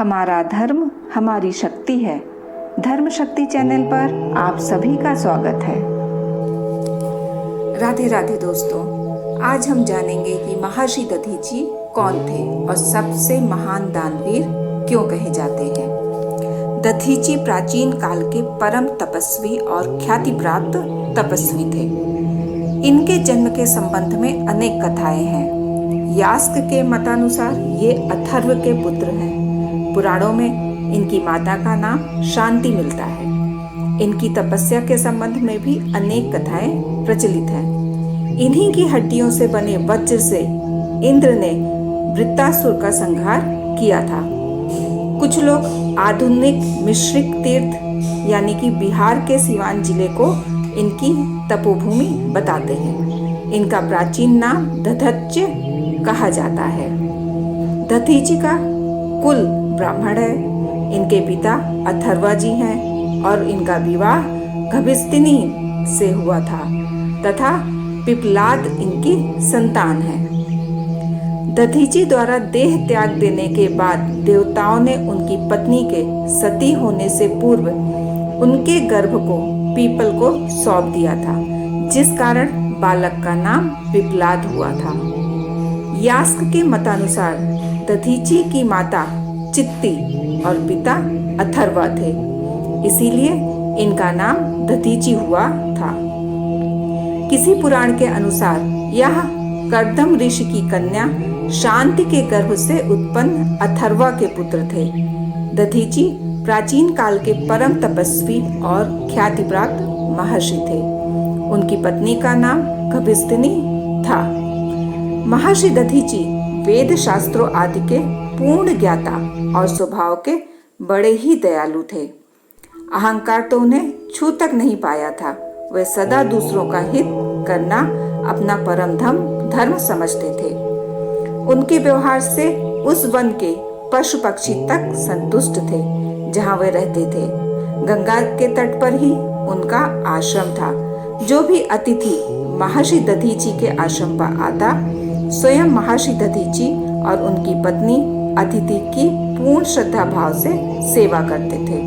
हमारा धर्म हमारी शक्ति है। धर्म शक्ति चैनल पर आप सभी का स्वागत है। राधे राधे दोस्तों, आज हम जानेंगे कि महर्षि दधीची कौन थे और सबसे महान दानवीर क्यों कहे जाते हैं। दधीची प्राचीन काल के परम तपस्वी और ख्याति प्राप्त तपस्वी थे। इनके जन्म के संबंध में अनेक कथाएं हैं। यास्क के मतानुसार ये अथर्व के पुत्र हैं। पुराणों में इनकी माता का नाम शांति मिलता है। इनकी तपस्या के संबंध में भी अनेक कथाएं प्रचलित हैं। इन्हीं की हड्डियों से बने वज्र से इंद्र ने वृत्तासुर का संहार किया था। कुछ लोग आधुनिक मिश्रिक तीर्थ यानी कि बिहार के सिवान जिले को इनकी तपोभूमि बताते हैं। इनका प्राचीन नाम दधच्य कहा जाता है। दधीची का कुल ब्राह्मण है। इनके पिता अथर्वा जी हैं और इनका विवाह घबिस्तिनी से हुआ था तथा पिपलाद इनकी संतान है। दधीची द्वारा देह त्याग देने के बाद देवताओं ने उनकी पत्नी के सती होने से पूर्व उनके गर्भ को पीपल को सौंप दिया था, जिस कारण बालक का नाम पिपलाद हुआ था। यास्क के मतानुसार दधीची की माता चित्ती और पिता अथर्वा थे, इसीलिए इनका नाम दधीची हुआ था। किसी पुराण के अनुसार यह कर्दम ऋषि की कन्या शांति के गर्भ से उत्पन्न अथर्वा के पुत्र थे। दधीची प्राचीन काल के परम तपस्वी और ख्याति प्राप्त महर्षि थे। उनकी पत्नी का नाम घबिस्तिनी था। महर्षि दधीची वेद शास्त्रों आदि के पूर्ण ज्ञाता और स्वभाव के बड़े ही दयालु थे। अहंकार तो उन्हें छू तक नहीं पाया था। वे सदा दूसरों का हित करना अपना परम धर्म समझते थे। उनके व्यवहार से उस वन के पशु पक्षी तक संतुष्ट थे जहाँ वे रहते थे। गंगा के तट पर ही उनका आश्रम था। जो भी अतिथि महर्षि दधीची के आश्रम पर आता, स्वयं महर्षि दधीची और उनकी पत्नी अतिथि की पूर्ण श्रद्धा भाव से सेवा करते थे।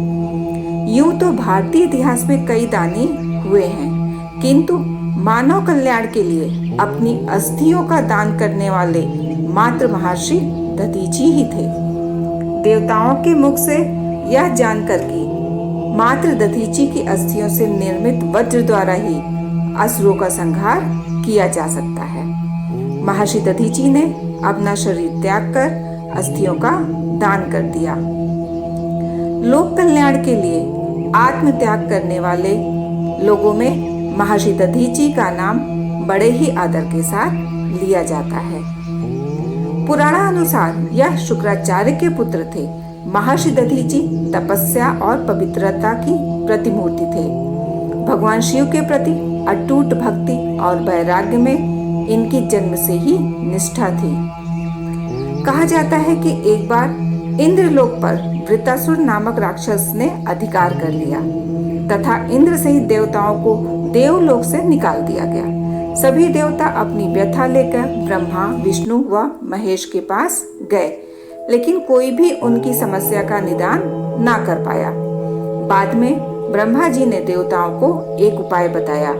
यूं तो भारतीय इतिहास में कई दानी हुए हैं, किंतु मानव कल्याण के लिए अपनी अस्थियों का दान करने वाले मात्र महर्षि दधीची ही थे। देवताओं के मुख से यह जानकर कि मात्र दधीची की अस्थियों से निर्मित वज्र द्वारा ही असुरों का संहार किया जा सकता है, महर्षि दधीची ने अपना शरीर त्याग कर अस्थियों का दान कर दिया। लोक कल्याण के लिए आत्म त्याग करने वाले लोगों में महर्षि दधीची का नाम बड़े ही आदर के साथ लिया जाता है। पुराणानुसार यह शुक्राचार्य के पुत्र थे। महर्षि दधीची तपस्या और पवित्रता की प्रतिमूर्ति थे। भगवान शिव के प्रति अटूट भक्ति और वैराग्य में इनकी जन्म से ही निष्ठा थी। कहा जाता है कि एक बार इंद्रलोक पर वृत्तासुर नामक राक्षस ने अधिकार कर लिया तथा इंद्र सहित देवताओं को देवलोक से निकाल दिया गया। सभी देवता अपनी व्यथा लेकर ब्रह्मा, विष्णु व महेश के पास गए, लेकिन कोई भी उनकी समस्या का निदान ना कर पाया। बाद में ब्रह्मा जी ने देवताओं को एक उपाय बताया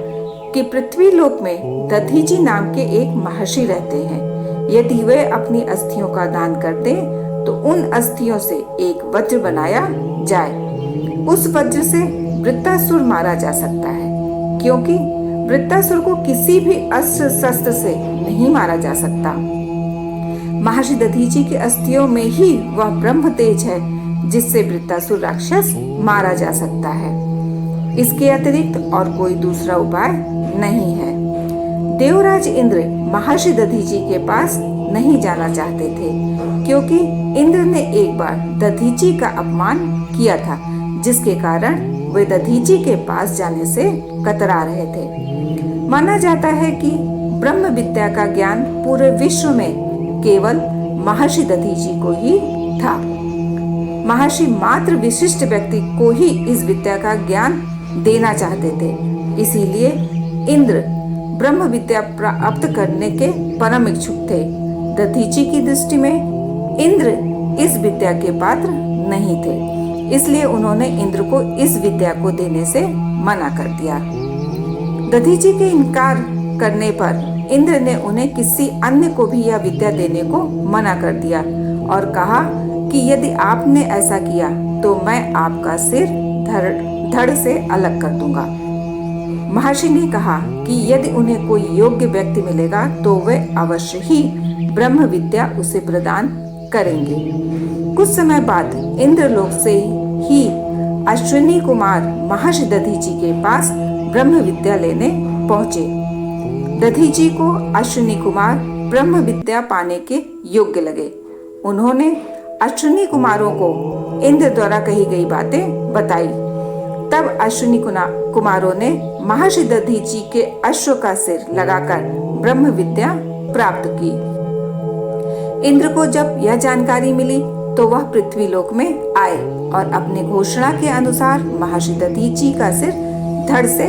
कि पृथ्वी लोक में दधीची नाम के एक महर्षि रहते हैं। यदि वे अपनी अस्थियों का दान कर दें तो उन अस्थियों से एक वज्र बनाया जाए। उस वज्र से वृत्तासुर मारा जा सकता है, क्योंकि वृत्तासुर को किसी भी अस्त्र शस्त्र से नहीं मारा जा सकता। महर्षि दधीची की अस्थियों में ही वह ब्रह्म तेज है जिससे वृत्तासुर राक्षस मारा जा सकता है। इसके अतिरिक्त और कोई दूसरा उपाय नहीं है। देवराज इंद्र महर्षि दधीची के पास नहीं जाना चाहते थे, क्योंकि इंद्र ने एक बार दधीची का अपमान किया था, जिसके कारण वे दधीची के पास जाने से कतरा रहे थे। माना जाता है कि ब्रह्म विद्या का ज्ञान पूरे विश्व में केवल महर्षि दधीची को ही था। महर्षि मात्र विशिष्ट व्यक्ति को ही इस विद्या का ज्ञान देना चाहते थे। इसीलिए इंद्र ब्रह्म विद्या प्राप्त करने के परम इच्छुक थे। दधीची की दृष्टि में इंद्र इस विद्या के पात्र नहीं थे, इसलिए उन्होंने इंद्र को इस विद्या को देने से मना कर दिया। दधीचि के इनकार करने पर इंद्र ने उन्हें किसी अन्य को भी यह विद्या देने को मना कर दिया और कहा कि यदि आपने ऐसा किया तो मैं आपका सिर धड़ से अलग कर दूंगा। महर्षि ने कहा कि यदि उन्हें कोई योग्य व्यक्ति मिलेगा तो वे अवश्य ही ब्रह्म विद्या उसे प्रदान करेंगे। कुछ समय बाद इंद्रलोक से ही अश्विनी कुमार महर्षि दधीचि के पास ब्रह्म विद्या लेने पहुंचे। दधीचि को अश्विनी कुमार ब्रह्म विद्या पाने के योग्य लगे। उन्होंने अश्विनी कुमारों को इंद्र द्वारा कही गई बातें बताई। तब अश्विनी कुमारों ने महर्षि दधीचि के अश्व का सिर लगाकर ब्रह्म विद्या प्राप्त की। इंद्र को जब यह जानकारी मिली तो वह पृथ्वी लोक में आए और अपने घोषणा के अनुसार महर्षि दधीचि का सिर धड़ से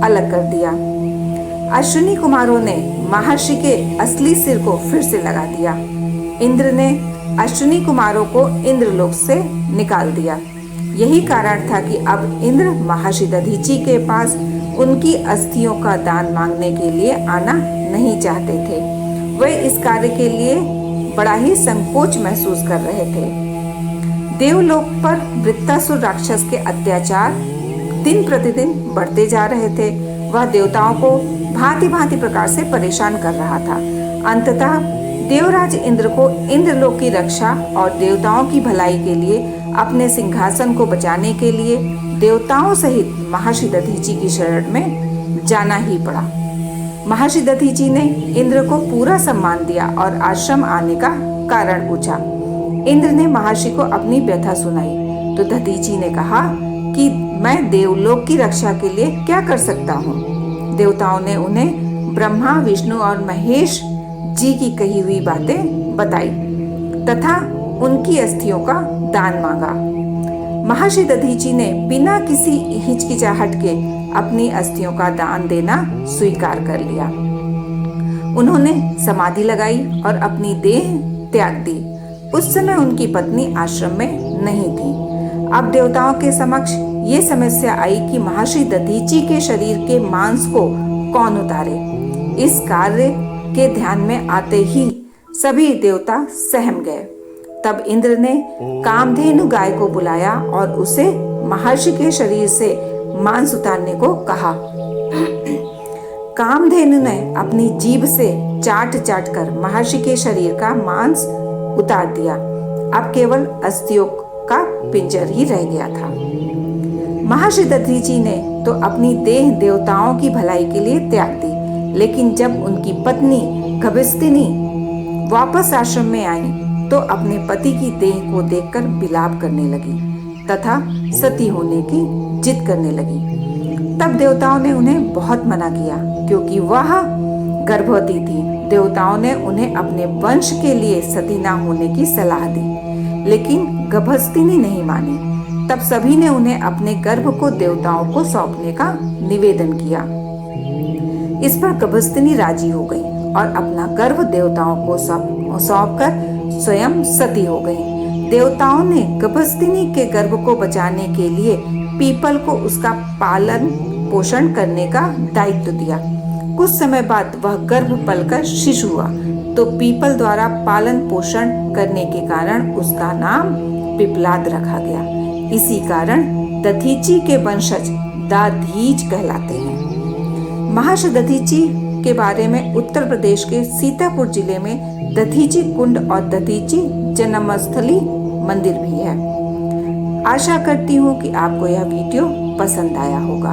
अलग कर दिया। अश्विनी कुमारों ने महर्षि के असली सिर को फिर से लगा दिया। इंद्र ने अश्विनी कुमारों को इंद्रलोक से निकाल दिया। यही कारण था कि अब इंद्र महर्षि दधीचि के पास उनकी अस्थियों का दान मांगने के लिए आना नहीं चाहते थे। वे इस कार्य के लिए बड़ा ही संकोच महसूस कर रहे थे। देवलोक पर वृत्तासुर राक्षस के अत्याचार दिन प्रतिदिन बढ़ते जा रहे थे। वह देवताओं को भांति भांति प्रकार से परेशान कर रहा था। अंततः देवराज इंद्र को इंद्रलोक की रक्षा और देवताओं की भलाई के लिए अपने सिंहासन को बचाने के लिए देवताओं सहित महर्षि दधीचि की शरण में जाना ही पड़ा। महर्षि दधीचि ने इंद्र को पूरा सम्मान दिया और आश्रम आने का कारण पूछा। इंद्र ने महर्षि को अपनी व्यथा सुनाई तो दधीचि ने कहा कि मैं देवलोक की रक्षा के लिए क्या कर सकता हूँ। देवताओं ने उन्हें ब्रह्मा, विष्णु और महेश जी की कही हुई बातें बताई तथा उनकी अस्थियों का दान मांगा। महर्षि दधीचि ने बिना किसी हिचकिचाहट के अपनी अस्थियों का दान देना स्वीकार कर लिया। उन्होंने समाधि लगाई और अपनी देह त्याग दी। उस समय उनकी पत्नी आश्रम में नहीं थी। अब देवताओं के समक्ष ये समस्या आई कि महर्षि दधीचि के शरीर के मांस को कौन उतारे। इस कार्य के ध्यान में आते ही सभी देवता सहम गए। तब इंद्र ने कामधेनु गाय को बुलाया और उसे महर्षि के शरीर से मांस उतारने को कहा। कामधेनु ने अपनी जीभ से चाट चाट कर महर्षि के शरीर का मांस उतार दिया। अब केवल अस्थियों का पिंजर ही रह गया था। महर्षि दधीचि ने तो अपनी देह देवताओं की भलाई के लिए त्याग दी, लेकिन जब उनकी पत्नी गभस्तिनी वापस आश्रम में आई तो अपने पति की देह को देखकर विलाप करने लगी तथा सती होने की जिद करने लगी। तब देवताओं ने उन्हें बहुत मना किया क्योंकि वह गर्भवती थी। देवताओं ने उन्हें अपने वंश के लिए सती न होने की सलाह दी, लेकिन गभस्तिनी नहीं मानी। तब सभी ने उन्हें अपने गर्भ को देवताओं को सौंपने का निवेदन किया। इस पर गभस्तिनी राजी हो गई और अपना गर्भ देवताओं को सौंपकर स्वयं सती हो गई। देवताओं ने गभस्तिनी के गर्भ को बचाने के लिए पीपल को उसका पालन पोषण करने का दायित्व दिया। कुछ समय बाद वह गर्भ पलकर शिशु हुआ तो पीपल द्वारा पालन पोषण करने के कारण उसका नाम पिपलाद रखा गया। इसी कारण दधीचि के वंशज दाधीच कहलाते हैं। महर्षि दधीचि के बारे में उत्तर प्रदेश के सीतापुर जिले में दधीचि कुंड और दधीचि जन्मस्थली मंदिर भी है। आशा करती हूँ कि आपको यह वीडियो पसंद आया होगा।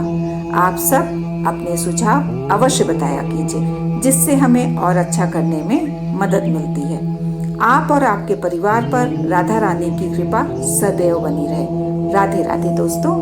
आप सब अपने सुझाव अवश्य बताया कीजिए, जिससे हमें और अच्छा करने में मदद मिलती है। आप और आपके परिवार पर राधा रानी की कृपा सदैव बनी रहे। राधे राधे दोस्तों।